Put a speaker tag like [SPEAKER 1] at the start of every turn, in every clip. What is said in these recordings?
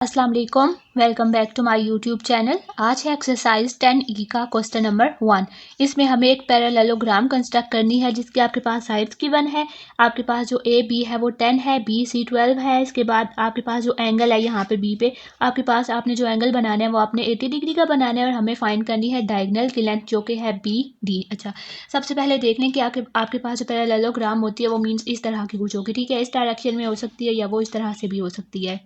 [SPEAKER 1] अस्सलाम वालेकुम, welcome back to my YouTube channel. आज है एक्सरसाइज 10E का क्वेश्चन नंबर 1। इसमें हमें एक पैरेललोग्राम कंस्ट्रक्ट करनी है जिसकी आपके पास साइड्स गिवन है। आपके पास जो ए बी है वो 10 है, बी सी 12 है। इसके बाद आपके पास जो एंगल है यहाँ पे बी पे आपके पास आपने जो एंगल बनाना है वो आपने 80 डिग्री का बनाना है और हमें फाइंड करनी है डायगोनल की लेंथ जो कि है बी डी। अच्छा, सबसे पहले देख लें कि आपके पास जो पैरेललोग्राम होती है वो मीन्स इस तरह की कुछ होगी। ठीक है, इस डायरेक्शन में हो सकती है या वो इस तरह से भी हो सकती है।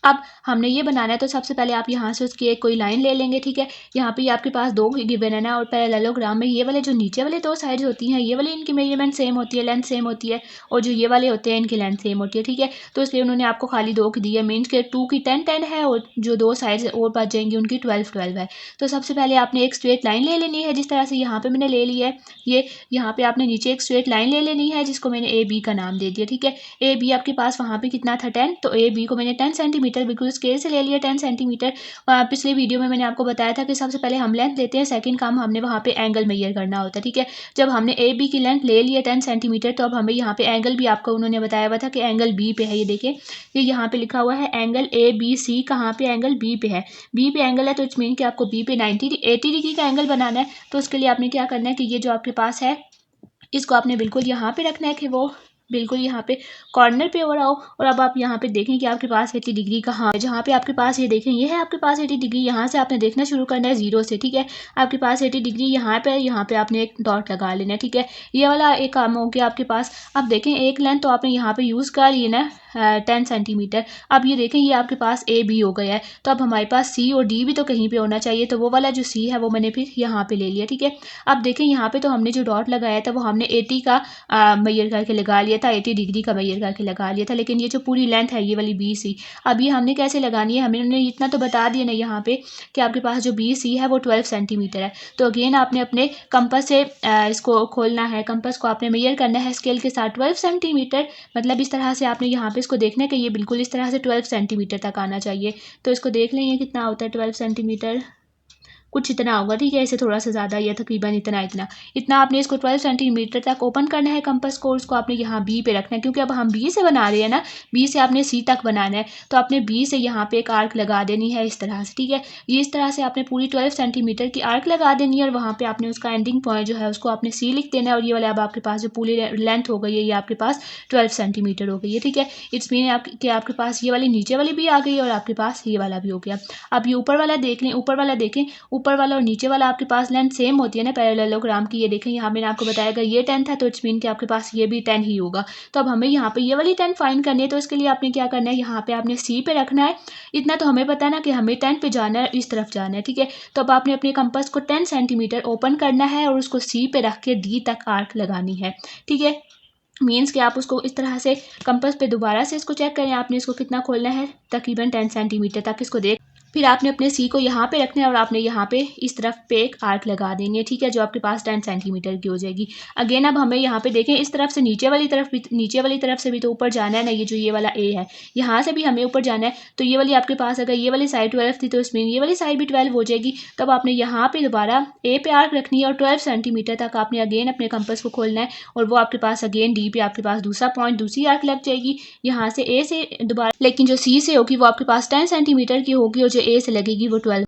[SPEAKER 1] अब हमने ये बनाना है तो सबसे पहले आप यहाँ से उसकी एक कोई लाइन ले लेंगे। ठीक है, यहाँ पे आपके पास दो गिवन है ना, और पैरेललोग्राम में ये वाले जो नीचे वाले दो साइड्स होती हैं ये वाली इनकी मेजरमेंट सेम होती है, लेंथ सेम होती है, और जो ये वाले होते हैं इनकी लेंथ सेम होती है। ठीक है, तो इसलिए उन्होंने आपको खाली दो की दी है, मीन्स के 2 की 10 है और जो दो साइड्स और बच जाएंगी उनकी 12 है। तो सबसे पहले आपने एक स्ट्रेट लाइन ले लेनी है, जिस तरह से यहाँ पे मैंने ले लिया है। ये यहाँ पे आपने नीचे एक स्ट्रेट लाइन ले लेनी है जिसको मैंने ए बी का नाम दे दिया। ठीक है, ए बी आपके पास वहाँ पे कितना था 10, तो ए बी को मैंने 10 सेंटीमीटर बिल्कुल स्केल से ले लिया 10 सेंटीमीटर। पिछले वीडियो में मैंने आपको बताया था कि सबसे पहले हम लेंथ लेते हैं, सेकंड काम हमने वहाँ पे एंगल मेजर करना होता है। ठीक है, जब हमने ए बी की लेंथ ले लिया 10 सेंटीमीटर तो अब हमें यहाँ पे एंगल भी आपको उन्होंने बताया हुआ था कि एंगल बी पे है। ये देखिए, ये यहाँ पे लिखा हुआ है एंगल ए बी सी, कहाँ पे एंगल बी पे है। बी पे एंगल है तो इट्स मीन कि आपको बी पे 80 डिग्री का एंगल बनाना है। तो उसके लिए आपने क्या करना है कि ये जो आपके पास है इसको आपने बिल्कुल यहाँ पे रखना है कि वो बिल्कुल यहाँ पे कॉर्नर पे हो रहा हो। और अब आप यहाँ पे देखें कि आपके पास 80 डिग्री कहाँ है। जहाँ पे आपके पास ये देखें ये है आपके पास 80 डिग्री, यहाँ से आपने देखना शुरू करना है 0 से। ठीक है, आपके पास 80 डिग्री यहाँ पे आपने एक डॉट लगा लेना है। ठीक है, ये वाला एक काम हो गया आपके पास। अब देखें एक लेंथ तो आपने यहाँ पे यूज़ कर ली ना 10 सेंटीमीटर। अब ये देखें ये आपके पास ए बी हो गया है, तो अब हमारे पास सी और डी भी तो कहीं पे होना चाहिए, तो वो वाला जो सी है वो मैंने फिर यहाँ पे ले लिया। ठीक है, अब देखें यहाँ पे तो हमने जो डॉट लगाया था वो हमने 80 का मैयर करके लगा लिया था, 80 डिग्री का मैयर करके लगा लिया था, लेकिन ये जो पूरी लेंथ है ये वाली बी सी, अब ये हमने कैसे लगानी है, हमने इतना तो बता दिया ना यहाँ पे कि आपके पास जो बी सी है वो 12 सेंटीमीटर है। तो अगेन आपने अपने कंपास से इसको खोलना है, कंपास को आपने मैयर करना है स्केल के साथ 12 सेंटीमीटर। मतलब इस तरह से आपने यहाँ पे इसको देखना है कि ये बिल्कुल इस तरह से 12 सेंटीमीटर तक आना चाहिए। तो इसको देख लें ये कितना होता है 12 सेंटीमीटर, कुछ इतना होगा। ठीक है, इसे थोड़ा सा ज़्यादा या तकरीबन इतना इतना इतना आपने इसको 12 सेंटीमीटर तक ओपन करना है कंपास को, उसको आपने यहाँ बी पे रखना है क्योंकि अब हम बी से बना रहे हैं ना, बी से आपने सी तक बनाना है, तो आपने बी से यहाँ पे एक आर्क लगा देनी है इस तरह से। ठीक है, ये इस तरह से आपने पूरी 12 सेंटीमीटर की आर्क लगा देनी है और वहाँ पर आपने उसका एंडिंग पॉइंट जो है उसको आपने सी लिख देना है। और ये वाला अब आपके पास जो पूरी लेंथ हो गई है ये आपके पास 12 सेंटीमीटर हो गई है। ठीक है, इट्स मीन कि आपके पास ये वाली नीचे वाली भी आ गई और आपके पास ये वाला भी हो गया। अब ये ऊपर वाला देख लें, ऊपर वाला देखें, ऊपर वाला और नीचे वाला आपके पास लेंथ सेम होती है ना पैरेललोग्राम की। ये देखें यहाँ मैंने आपको बताया अगर ये 10 था तो इट्स मीन कि आपके पास ये भी 10 ही होगा। तो अब हमें यहाँ पे ये वाली 10 फाइंड करनी है, तो इसके लिए आपने क्या करना है, यहाँ पे आपने सी पे रखना है। इतना तो हमें पता है ना कि हमें 10 पे जाना है, इस तरफ जाना है। ठीक है, तो अब आपने अपने कंपास को 10 सेंटीमीटर ओपन करना है और उसको सी पे रख के डी तक आर्क लगानी है। ठीक है, मीन्स कि आप उसको इस तरह से कंपास पे दोबारा से इसको चेक करें, आपने इसको कितना खोलना है, तकरीबन 10 सेंटीमीटर तक इसको देख, फिर आपने अपने सी को यहाँ पे रखना है और आपने यहाँ पे इस तरफ पे एक आर्क लगा देंगे। ठीक है, जो आपके पास 10 सेंटीमीटर की हो जाएगी। अगेन अब हमें यहाँ पे देखें इस तरफ से नीचे वाली तरफ से भी तो ऊपर जाना है ना, ये जो ये वाला ए है यहाँ से भी हमें ऊपर जाना है। तो ये वाली आपके पास अगर ये वाली साइड 12 थी तो इसमें ये वाली साइड भी 12 हो जाएगी। तब आपने यहाँ पे दोबारा ए पे आर्क रखनी है और 12 सेंटीमीटर तक आपने अगेन अपने कंपास को खोलना है और वो आपके पास अगेन डी पे आपके पास दूसरा पॉइंट, दूसरी आर्क लग जाएगी यहाँ से ए से दोबारा, लेकिन जो सी से होगी वो आपके पास 10 सेंटीमीटर की होगी और जो ए से लगेगी वो 12।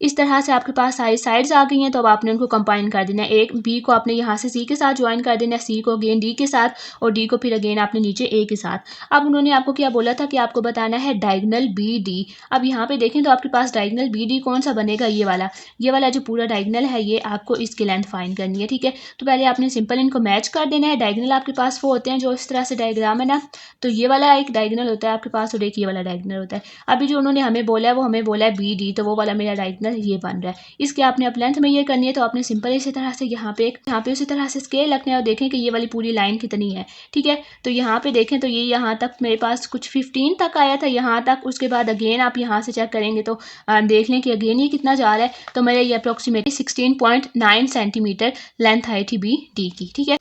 [SPEAKER 1] इस तरह से आपके पास सारी साइड्स आ गई हैं, तो अब आपने उनको कंबाइन कर देना है। एक बी को आपने यहाँ से सी के साथ ज्वाइन कर देना है, सी को अगेन डी के साथ और डी को फिर अगेन आपने नीचे ए के साथ। अब उन्होंने आपको क्या बोला था कि आपको बताना है डायगोनल बी डी। अब यहाँ पे देखें तो आपके पास डायगोनल बी डी कौन सा बनेगा, ये वाला जो पूरा डायगोनल है ये आपको इसकी लेंथ फाइंड करनी है। ठीक है, तो पहले आपने सिंपल इनको मैच कर देना है। डायगोनल आपके पास वो होते हैं जो इस तरह से डायग्राम है ना, तो ये वाला एक डायगोनल होता है आपके पास और एक ये वाला डायगोनल होता है। अभी जो उन्होंने हमें बोला है वो हमें बोला है बी डी, तो वो वाला मेरा डायगोनल ये बन रहा है। इसके आपने अब लेंथ में ये करनी है, तो आपने सिंपल इसी तरह से यहाँ पे उसी तरह से स्केल रखना है और देखें कि ये वाली पूरी लाइन कितनी है। ठीक है, तो यहाँ पे देखें तो ये यहाँ तक मेरे पास कुछ 15 तक आया था यहाँ तक। उसके बाद अगेन आप यहाँ से चेक करेंगे तो देख लें कि अगेन ये कितना जा रहा है, तो मेरे ये अप्रोक्सीमेटली 16.9 सेंटीमीटर लेंथ आई थी बी डी की। ठीक है,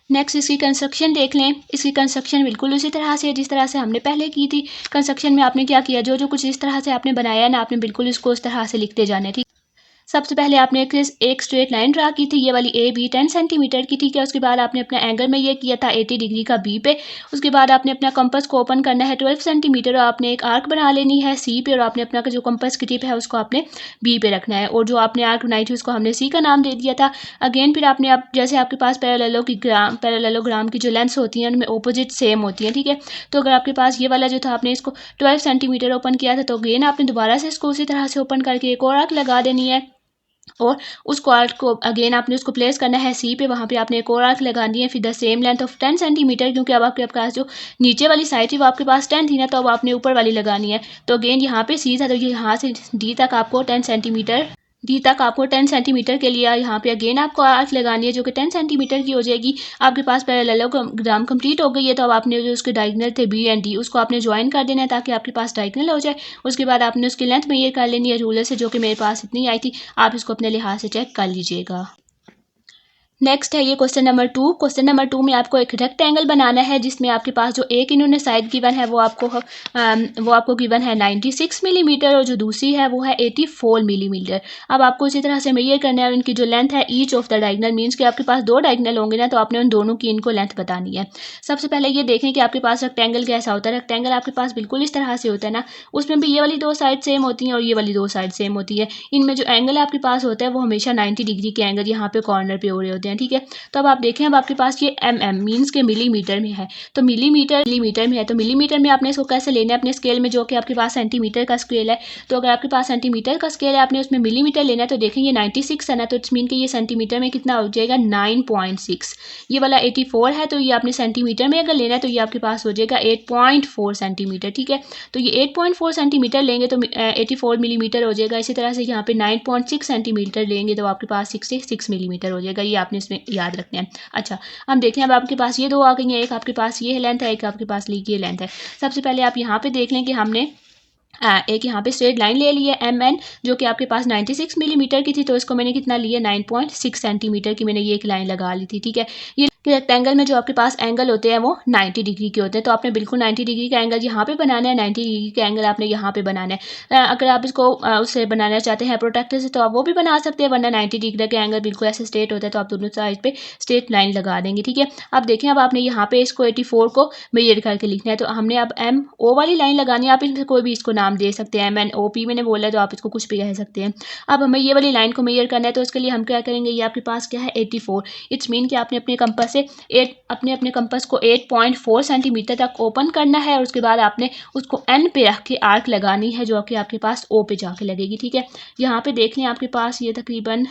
[SPEAKER 1] नेक्स्ट इसकी कंस्ट्रक्शन देख लें। इसकी कंस्ट्रक्शन बिल्कुल उसी तरह से जिस तरह से हमने पहले की थी। कंस्ट्रक्शन में आपने क्या किया, जो कुछ इस तरह से आपने बनाया है ना, आपने बिल्कुल इसको उस तरह से लिखते जाना है। ठीक, सबसे पहले आपने एक स्ट्रेट लाइन ड्रा की थी, ये वाली ए बी 10 सेंटीमीटर की, ठीक है। उसके बाद आपने अपना एंगल में ये किया था 80 डिग्री का बी पे। उसके बाद आपने अपना कंपास को ओपन करना है 12 सेंटीमीटर और आपने एक आर्क बना लेनी है सी पे, और आपने अपना जो कंपास की टिप है उसको आपने बी पे रखना है, और जो आपने आर्क बनाई थी उसको हमने सी का नाम दे दिया था। अगेन फिर आपने जैसे आपके पास पैरेललोग्राम की जो लेंथ्स होती हैं उनमें ऑपोजिट सेम होती हैं, ठीक है। तो अगर आपके पास ये वाला जो था आपने इसको 12 सेंटीमीटर ओपन किया था, तो अगेन आपने दोबारा से इसको उसी तरह से ओपन करके एक और आर्क लगा देनी है, और उसको आर्क को अगेन आपने उसको प्लेस करना है सी पे, वहाँ पे आपने एक और आर्क लगानी है फिर the same length of 10 centimetre, क्योंकि अब आपके पास जो नीचे वाली साइड थी वो आपके पास 10 थी ना, तो अब आपने ऊपर वाली लगानी है। तो अगेन यहाँ पे सी था, तो यहाँ से डी तक आपको 10 सेंटीमीटर के लिए यहाँ पे अगेन आपको आर्क लगानी है जो कि 10 सेंटीमीटर की हो जाएगी। आपके पास पैरेललोग्राम कंप्लीट हो गई है, तो अब आपने जो उसके डायगोनल थे बी एंड डी उसको आपने ज्वाइन कर देना है ताकि आपके पास डायगोनल हो जाए। उसके बाद आपने उसकी लेंथ मेजर कर लेनी है रूलर से, जो कि मेरे पास इतनी आई थी। आप इसको अपने लिहाज से चेक कर लीजिएगा। नेक्स्ट है ये क्वेश्चन नंबर 2। क्वेश्चन नंबर 2 में आपको एक रेक्टेंगल बनाना है जिसमें आपके पास जो एक इन्होंने साइड गिवन है वो आपको गिवन है 96 मिलीमीटर, और जो दूसरी है वो है 84 मिलीमीटर। अब आपको इसी तरह से मेजर करना है, और इनकी जो लेंथ है each of the diagonal, means कि आपके पास 2 डायगोनल होंगे ना, तो आपने उन दोनों की इनको लेंथ बतानी है। सबसे पहले ये देखें कि आपके पास रेक्टेंगल कैसा होता है। रेक्टेंगल आपके पास बिल्कुल इस तरह से होता है ना, उसमें भी ये वाली 2 साइड सेम होती हैं और ये वाली 2 साइड सेम होती है। इनमें जो एंगल आपके पास होता है वो हमेशा 90 डिग्री के एंगल यहाँ पे कॉर्नर पे हो रहे होते हैं, ठीक है। तो अब आप देखें, अब आपके पास ये मीन्स के मिलीमीटर में है, तो मिलीमीटर में है, तो मिलीमीटर में आपने इसको कैसे लेना है अपने स्केल में, जो कि आपके पास सेंटीमीटर का स्केल है। तो अगर आपके पास सेंटीमीटर का स्केल है, आपने उसमें मिलीमीटर लेना है, तो देखें ये 96 है ना, तो इट्स मीन कि ये सेंटीमीटर में कितना हो जाएगा 9.6। ये वाला 84 है, तो ये आपने सेंटीमीटर में अगर लेना है तो ये आपके पास हो जाएगा 8.4 सेंटीमीटर, ठीक है। तो ये 8.4 सेंटीमीटर लेंगे तो 84 मिलीमीटर हो जाएगा। इसी तरह से यहाँ पे 9.6 सेंटीमीटर लेंगे तो आपके पास 66 मिलीमीटर हो जाएगा। ये आपने इसमें याद रखना है। अच्छा, हम देखें, अब आपके पास ये 2 आ गई हैं, एक आपके पास ये लेंथ है, एक आपके पास ये लेंथ है। सबसे पहले आप यहाँ पे देख लें कि हमने एक यहाँ पे स्ट्रेट लाइन ले ली है एन, जो कि आपके पास 96 मिलीमीटर की थी, तो इसको मैंने कितना लिया 9.6 सेंटीमीटर की मैंने ये एक लाइन लगा ली थी, ठीक है। ये रेक्टेंगल में जो आपके पास एंगल होते हैं वो 90 डिग्री के होते हैं, तो आपने बिल्कुल 90 डिग्री का एंगल यहाँ पे बनाना है, 90 डिग्री का एंगल आपने यहाँ पे बनाना है। अगर आप इसको उससे बनाना चाहते हैं प्रोटेक्टर से, तो आप वो भी बना सकते हैं, वरना 90 डिग्री का एंगल बिल्कुल ऐसे स्ट्रेट होता है, तो आप दोनों साइड पे स्ट्रेट लाइन लगा देंगे, ठीक है। अब देखें, अब आपने यहाँ पे इसको 84 को मेजर करके लिखना है, तो हमने अब एम ओ वाली लाइन लगानी है। आप इसमें कोई भी इसको नाम दे सकते हैं, MNOP मैंने बोला है, तो आप इसको कुछ भी कह सकते हैं। अब हमें ये वाली लाइन को मेजर करना है, तो उसके लिए हम क्या करेंगे, ये आपके पास क्या है 84। इट्स मीन कि आपने अपने कंपास से अपने कंपास को 8.4 सेंटीमीटर तक ओपन करना है, और उसके बाद आपने उसको एन पे रख के आर्क लगानी है, जो कि आपके पास ओ पे जाके लगेगी, ठीक है। यहाँ पे देख लें, आपके पास ये तकरीबन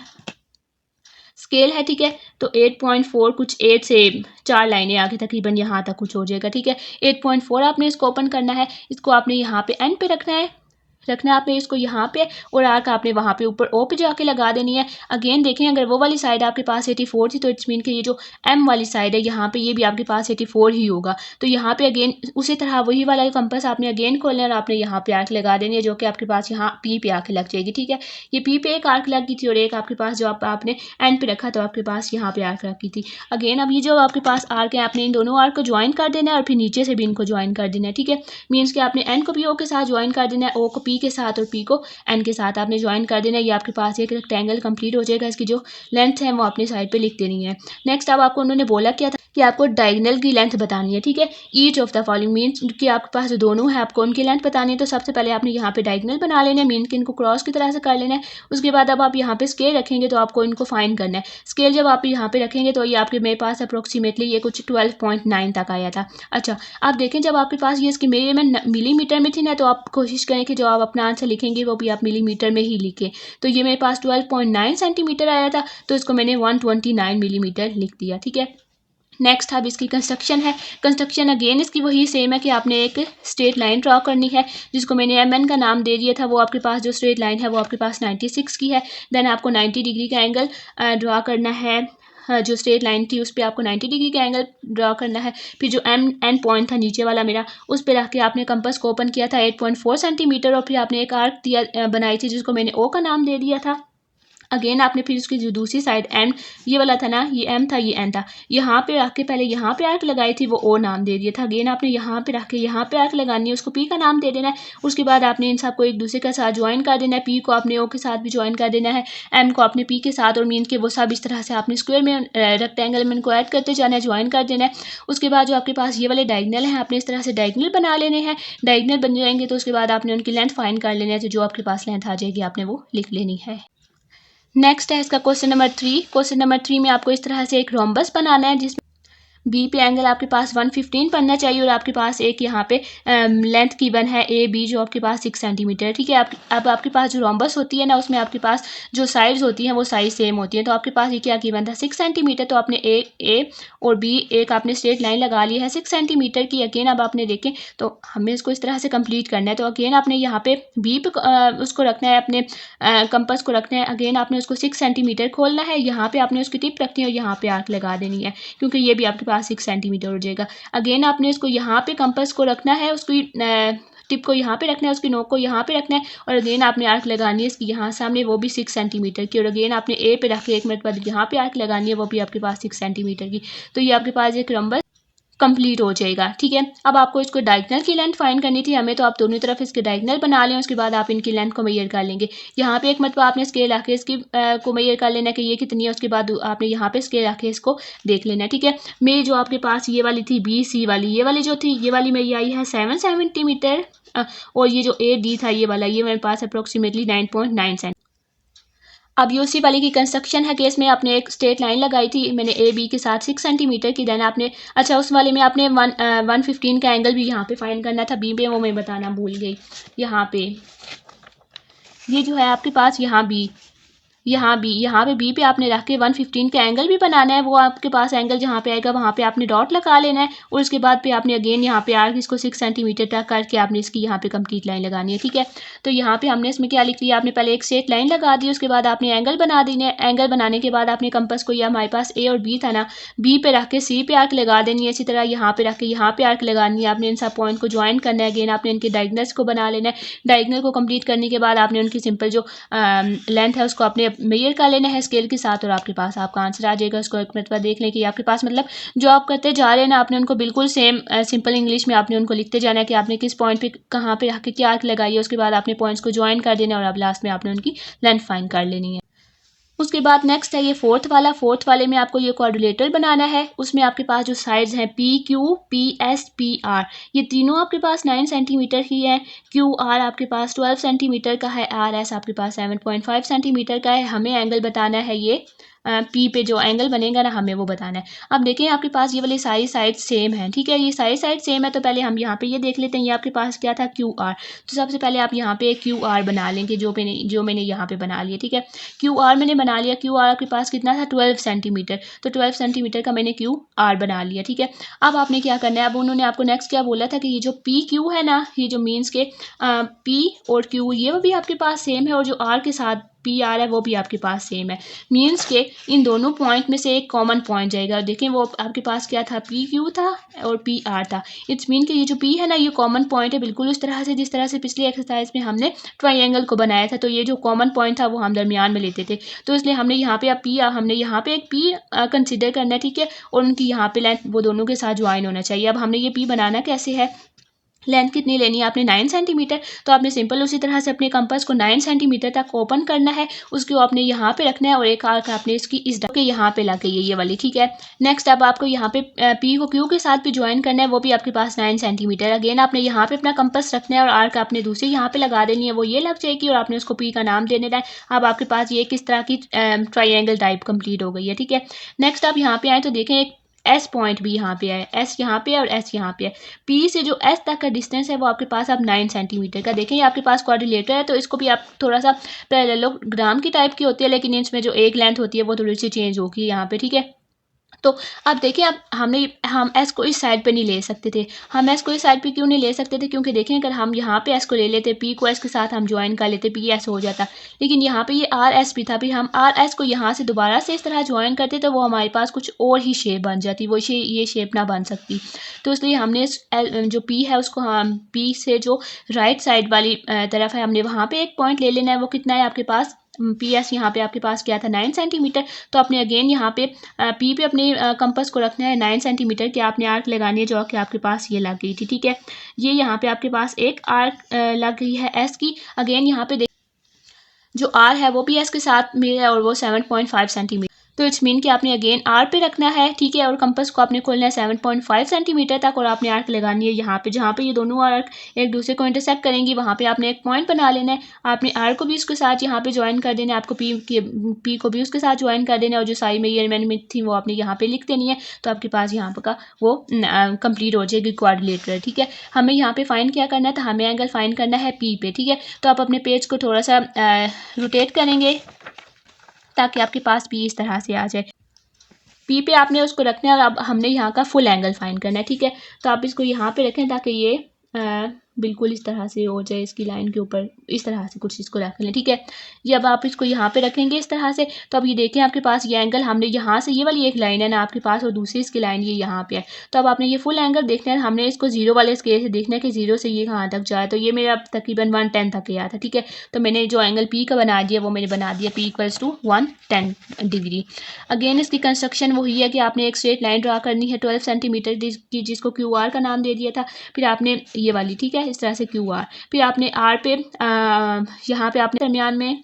[SPEAKER 1] स्केल है, ठीक है। तो 8.4 कुछ 8 से 4 लाइनें आगे तकरीबन यहाँ तक कुछ हो जाएगा, ठीक है। 8.4 आपने इसको ओपन करना है, इसको आपने यहाँ पे एन पे रखना है आपने इसको यहाँ पे, और आर्क आपने वहाँ पे ऊपर ओ पे जाके लगा देनी है। अगेन देखें, अगर वो वाली साइड आपके पास 84 थी, तो इट्स मीन कि ये जो एम वाली साइड है यहाँ पे ये भी आपके पास 84 ही होगा। तो यहाँ पे अगेन उसी तरह वही वाला कंपास आपने अगेन खोलना है और आपने यहाँ पे आर्क लगा देनी है, जो कि आपके पास यहाँ पी पे आके लग जाएगी, ठीक है। ये पी पे एक आर्क लग गई थी, और एक आपके पास जो आपने एन पे रखा तो आपके पास यहाँ पे आर्क रखी थी। अगेन अब ये जो आपके पास आर्क है, आपने इन दोनों आर्क को ज्वाइन कर देना है, और फिर नीचे से भी इनको ज्वाइन कर देना है, ठीक है। मीन्स कि आपने एन को भी ओ के साथ ज्वाइन कर देना है, ओ को पी के साथ और पी को एन के साथ आपने ज्वाइन कर देना है। ये आपके पास एक रेक्टेंगल कंप्लीट हो जाएगा। इसकी जो लेंथ है वो अपनी साइड पे लिख देनी है। नेक्स्ट अब आपको उन्होंने बोला क्या था कि आपको डायगोनल की लेंथ बतानी है, ठीक है। Each of the following means कि आपके पास जो दोनों है आपको उनकी लेंथ बतानी है। तो सबसे पहले आपने यहाँ पे डायगोनल बना लेना है, मीन कि इनको क्रॉस की तरह से कर लेना है। उसके बाद अब आप यहाँ पे स्केल रखेंगे तो आपको इनको फाइंड करना है। स्केल जब आप यहाँ पे रखेंगे तो ये आपके मेरे पास अप्रोक्सीमेटली ये कुछ 12.9 तक आया था। अच्छा, आप देखें, जब आपके पास ये इसकी मेजरमेंट मिलीमीटर में थी ना, तो आप कोशिश करें कि जो आप अपना आंसर लिखेंगे वो भी आप मिलीमीटर में ही लिखें। तो ये मेरे पास 12.9 सेंटीमीटर आया था, तो इसको मैंने 129 मिलीमीटर लिख दिया, ठीक है। नेक्स्ट अब इसकी कंस्ट्रक्शन है। कंस्ट्रक्शन अगेन इसकी वही सेम है कि आपने एक स्ट्रेट लाइन ड्रॉ करनी है, जिसको मैंने MN का नाम दे दिया था। वो आपके पास जो स्ट्रेट लाइन है वो आपके पास 96 की है। देन आपको 90 डिग्री का एंगल ड्रॉ करना है। जो स्ट्रेट लाइन थी उस पर आपको 90 डिग्री का एंगल ड्रॉ करना है। फिर जो एन पॉइंट था नीचे वाला मेरा, उस पर रख के आपने कंपास को ओपन किया था 8.4 सेंटीमीटर, और फिर आपने एक आर्क बनाई थी जिसको मैंने ओ का नाम दे दिया था। अगेन आपने फिर उसकी जो दूसरी साइड एंड ये वाला था ना, ये एम था ये एन था, यहाँ पे रख के पहले यहाँ पे आर्क लगाई थी, वो ओ नाम दे दिया था। अगेन आपने यहाँ पे रख के यहाँ पे आर्क लगानी है, उसको पी का नाम दे देना है। उसके बाद आपने इन सबको एक दूसरे के साथ ज्वाइन कर देना है। पी को आपने ओ के साथ भी ज्वाइन कर देना है, एम को आपने पी के साथ, और मीन के वो सब इस तरह से आपने स्क्वायर में रेक्टेंगल में इनको ऐड करते जाना है, ज्वाइन कर देना है। उसके बाद जो आपके पास ये वाले डायगनल हैं, आपने इस तरह से डायगनल बना लेने हैं। डायगनल बन जाएंगे तो उसके बाद आपने उनकी लेंथ फाइंड कर लेनी है, तो जो आपके पास लेंथ आ जाएगी आपने वो लिख लेनी है। नेक्स्ट है इसका क्वेश्चन नंबर 3। क्वेश्चन नंबर 3 में आपको इस तरह से एक रोम्बस बनाना है जिसमें बी पे एंगल आपके पास 115 बनना चाहिए, और आपके पास एक यहाँ पे लेंथ गिवन है ए बी जो आपके पास 6 सेंटीमीटर। ठीक है, अब आपके पास जो रोम्बस होती है ना, उसमें आपके पास जो साइड्स होती हैं वो साइज सेम होती है। तो आपके पास ये क्या गिवन था 6 सेंटीमीटर, तो आपने ए और बी एक आपने स्ट्रेट लाइन लगा ली है 6 सेंटीमीटर की। अगेन अब आपने देखें तो हमें इसको इस तरह से कंप्लीट करना है। तो अगेन आपने यहाँ पे बी पे उसको रखना है, अपने कंपास को रखना है। अगेन आपने उसको 6 सेंटीमीटर खोलना है, यहाँ पे आपने उसकी टिप रखनी है और यहाँ पे आर्क लगा देनी है, क्योंकि ये भी आपके पास 6 सेंटीमीटर हो जाएगा। अगेन आपने इसको यहाँ पे कंपास को रखना है, उसकी टिप को यहाँ पे रखना है, उसकी नोक को यहाँ पे रखना है, और अगेन आपने आर्क लगानी है इसकी यहाँ सामने, वो भी 6 सेंटीमीटर की। और अगेन आपने ए पे रख के 1 मिनट बाद यहाँ पे आर्क लगानी है, वो भी आपके पास 6 सेंटीमीटर की। तो ये आपके पास एक रोम्बस कंप्लीट हो जाएगा। ठीक है, अब आपको इसको डायगनल की लेंथ फाइंड करनी थी हमें, तो आप दोनों तरफ इसके डायगनल बना लें। उसके बाद आप इनकी लेंथ को मेजर कर लेंगे। यहाँ पे एक मतलब आपने स्केल आके इसकी को मेजर कर लेना कि ये कितनी है। उसके बाद आपने यहाँ पे स्केल आके इसको देख लेना है। ठीक है, मेरी जो आपके पास ये वाली थी बी सी वाली, ये वाली जो थी ये वाली मेरी आई है 7 सेंटीमीटर, और ये जो ए डी था ये वाला, ये मेरे पास अप्रोक्सीमेटली 9.9 सेंटीमीटर। अब यूसी वाली की कंस्ट्रक्शन है कि इसमें आपने एक स्ट्रेट लाइन लगाई थी मैंने ए बी के साथ 6 सेंटीमीटर की। देन आपने अच्छा उस वाले में आपने 115 का एंगल भी यहाँ पे फाइंड करना था बी पे, वो मैं बताना भूल गई। यहाँ पे ये जो है आपके पास यहाँ पे बी पे आपने रख के 115 का एंगल भी बनाना है। वो आपके पास एंगल जहाँ पे आएगा वहाँ पे आपने डॉट लगा लेना है, और उसके बाद पे आपने अगेन यहाँ पे आर्क इसको 6 सेंटीमीटर तक करके आपने इसकी यहाँ पे कंप्लीट लाइन लगानी है। ठीक है, तो यहाँ पे हमने इसमें क्या लिख लिया, आपने पहले एक स्ट्रेट लाइन लगा दी, उसके बाद आपने एंगल बना दी है। एंगल बनाने के बाद आपने कंपास को, ये हमारे पास ए और बी था ना, बी पे रख के सी पे आर्क लगा देनी है, इसी तरह यहाँ पे रख के यहाँ पे आर्क लगानी है। आपने इन सब पॉइंट को ज्वाइन करना है। अगेन आपने इनके डायगनल्स को बना लेना है। डायगनल को कंप्लीट करने के बाद आपने उनकी सिंपल जो लेंथ है उसको आपने मेजर कर लेना है स्केल के साथ, और आपके पास आपका आंसर आ जाएगा। उसको एक मिनट बाद देख लें कि आपके पास मतलब जो आप करते जा रहे हैं ना, आपने उनको बिल्कुल सेम सिंपल इंग्लिश में आपने उनको लिखते जाना है कि आपने किस पॉइंट पे कहाँ पे रख के क्या आर्क लगाई है। उसके बाद आपने पॉइंट्स को ज्वाइन कर देना, और अब लास्ट में आपने उनकी लेंथ फाइंड कर लेनी है। उसके बाद नेक्स्ट है ये फोर्थ वाले में आपको ये क्वाड्रिलेटरल बनाना है। उसमें आपके पास जो साइड्स हैं P Q P S P R, ये तीनों आपके पास 9 सेंटीमीटर की है। क्यू आर आपके पास 12 सेंटीमीटर का है, आर एस आपके पास 7.5 सेंटीमीटर का है। हमें एंगल बताना है ये पी पे जो एंगल बनेगा ना, हमें वो बताना है। अब देखिए आपके पास ये वाली सारी साइड सेम है। ठीक है, ये सारी साइड सेम है, तो पहले हम यहाँ पे ये देख लेते हैं। ये आपके पास क्या था क्यू आर, तो सबसे पहले आप यहाँ पे क्यू आर बना लेंगे जो मैंने यहाँ पे बना लिया। ठीक है, क्यू आर मैंने बना लिया। क्यू आर आपके पास कितना था 12 सेंटीमीटर, तो 12 सेंटीमीटर का मैंने क्यू आर बना लिया। ठीक है, अब आपने क्या करना है, अब उन्होंने आपको नेक्स्ट क्या बोला था कि ये जो पी क्यू है ना, ये जो मीन्स के पी और क्यू ये भी आपके पास सेम है, और जो आर के साथ पी आर है वो भी आपके पास सेम है। मीन्स के इन दोनों पॉइंट में से एक कॉमन पॉइंट जाएगा। देखें वो आपके पास क्या था, पी क्यू था और पी आर था। इट्स मीन कि ये जो पी है ना, ये कॉमन पॉइंट है, बिल्कुल उस तरह से जिस तरह से पिछली एक्सरसाइज में हमने ट्राइंगल को बनाया था। तो ये जो कॉमन पॉइंट था वो हम दरमियान में लेते थे, तो इसलिए हमने यहाँ पे हमने यहाँ पे एक पी कंसिडर करना है। ठीक है, और उनकी यहाँ पे लेंथ वो दोनों के साथ ज्वाइन होना चाहिए। अब हमने ये पी बनाना कैसे है, लेंथ कितनी लेनी है आपने 9 सेंटीमीटर, तो आपने सिंपल उसी तरह से अपने कंपास को 9 सेंटीमीटर तक ओपन करना है। उसको आपने यहाँ पे रखना है, और एक आर्क आपने इसकी इस के यहाँ पे लगे ये वाली। ठीक है, नेक्स्ट अब आपको यहाँ पे पी को क्यू के साथ भी ज्वाइन करना है, वो भी आपके पास 9 सेंटीमीटर। अगेन आपने यहाँ पे अपना कंपास रखना है, और आर्क आपने दूसरी यहाँ पे लगा देनी है, वो ये लग जाएगी, और आपने उसको पी का नाम दे देना है। अब आपके पास ये किस तरह की ट्राइंगल टाइप कंप्लीट हो गई है। ठीक है, नेक्स्ट आप यहाँ पे आए तो देखें एक एस पॉइंट भी यहाँ पे है, एस यहाँ पे और एस यहाँ पे है। पी से जो एस तक का डिस्टेंस है वो आपके पास अब 9 सेंटीमीटर का। देखें ये आपके पास क्वाड्रिलेटर है, तो इसको भी आप थोड़ा सा पैरेललोग्राम की टाइप की होती है, लेकिन इसमें जो एक लेंथ होती है वो थोड़ी सी चेंज होगी यहाँ पे। ठीक है, तो अब देखिए अब हम एस को इस साइड पे नहीं ले सकते थे। हम एस को इस साइड पे क्यों नहीं ले सकते थे, क्योंकि देखें अगर हम यहाँ पे एस को ले लेते, पी को एस के साथ हम ज्वाइन कर लेते, पी एस हो जाता। लेकिन यहाँ पे ये आर एस भी था, फिर हम आर एस को यहाँ से दोबारा से इस तरह ज्वाइन करते तो वो हमारे पास कुछ और ही शेप बन जाती, वो ये शेप ना बन सकती। तो इसलिए हमने जो पी है उसको हम पी से जो राइट साइड वाली तरफ है हमने वहाँ पर एक पॉइंट ले लेना है। वो कितना है आपके पास पी एस यहाँ पे आपके पास क्या था 9 सेंटीमीटर। तो आपने अगेन यहाँ पे पी पे अपने कंपास को रखना है 9 सेंटीमीटर की आपने आर्क लगानी है जो कि आपके पास ये लग गई थी। ठीक है, ये यहाँ पे आपके पास एक आर्क लग गई है एस की। अगेन यहाँ पे जो आर है वो भी एस के साथ मिल है और वो 7.5 सेंटीमीटर। तो इट्स मीन कि आपने अगेन आर पे रखना है। ठीक है, और कंपास को आपने खोलना है 7.5 सेंटीमीटर तक और आपने आर्क लगानी है यहाँ पे, जहाँ पे ये दोनों आर्क एक दूसरे को इंटरसेक्ट करेंगी वहाँ पे आपने एक पॉइंट बना लेना है। आपने आर को भी उसके साथ यहाँ पे ज्वाइन कर देना है, आपको पी को भी उसके साथ ज्वाइन कर देना है और जो सारी मेजरमेंट थी वो आपने यहाँ पे लिख देनी है। तो आपके पास यहाँ पर का वो कंप्लीट हो जाएगी क्वाड्रिलेटरल। ठीक है, हमें यहाँ पे फाइंड क्या करना था, हमें एंगल फाइंड करना है पी पे। ठीक है, तो आप अपने पेज को थोड़ा सा रोटेट करेंगे ताकि आपके पास पी इस तरह से आ जाए। पी पे आपने उसको रखना है और अब हमने यहाँ का फुल एंगल फाइंड करना है। ठीक है, तो आप इसको यहाँ पे रखें ताकि ये बिल्कुल इस तरह से हो जाए, इसकी लाइन के ऊपर इस तरह से कुछ इसको रख लें। ठीक है, जब आप इसको यहाँ पे रखेंगे इस तरह से तो अब ये देखें आपके पास ये एंगल हमने यहाँ से, ये वाली एक लाइन है ना आपके पास और दूसरी इसकी लाइन ये यहाँ पे है। तो अब आपने ये फुल एंगल देखना है, हमने इसको जीरो वाले स्केल से देखना है कि जीरो से ये कहाँ तक जाए। तो ये मेरा तकरीबन 110 तक गया था। ठीक है, तो मैंने जो एंगल पी का बना दिया वो मैंने बना दिया P equals to 110 degree. Again इसकी कंस्ट्रक्शन वही है कि आपने एक स्ट्रेट लाइन ड्रा करनी है 12 सेंटीमीटर की, जिसको क्यू आर का नाम दे दिया था। फिर आपने ये वाली, ठीक है, इस तरह से क्यू आर, फिर आपने आर पे यहाँ पे आपने दरमियान में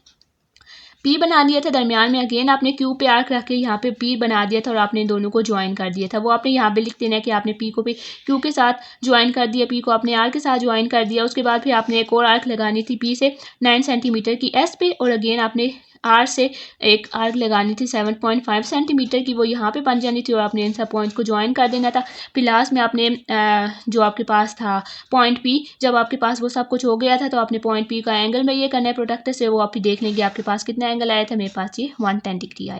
[SPEAKER 1] पी बना दिया था, दरमियान में अगेन आपने क्यू पे आर्क रख के यहाँ पे पी बना दिया था और आपने दोनों को ज्वाइन कर दिया था। वो आपने यहाँ पे लिख देना है कि आपने पी को भी क्यू के साथ ज्वाइन कर दिया, पी को आपने आर के साथ ज्वाइन कर दिया। उसके बाद फिर आपने एक और आर्क लगानी थी पी से 9 सेंटीमीटर की एस पे और अगेन आपने आर से एक आर्क लगानी थी 7.5 सेंटीमीटर की, वो यहाँ पे बन जानी थी और आपने इन सब पॉइंट्स को ज्वाइन कर देना था। फिर लास्ट में आपने जो आपके पास था पॉइंट पी, जब आपके पास वो सब कुछ हो गया था तो आपने पॉइंट पी का एंगल में ये करना है प्रोडक्ट से, वो आप देख लेंगे आपके पास कितना एंगल आया था। मेरे पास ये 110 डिग्री आया।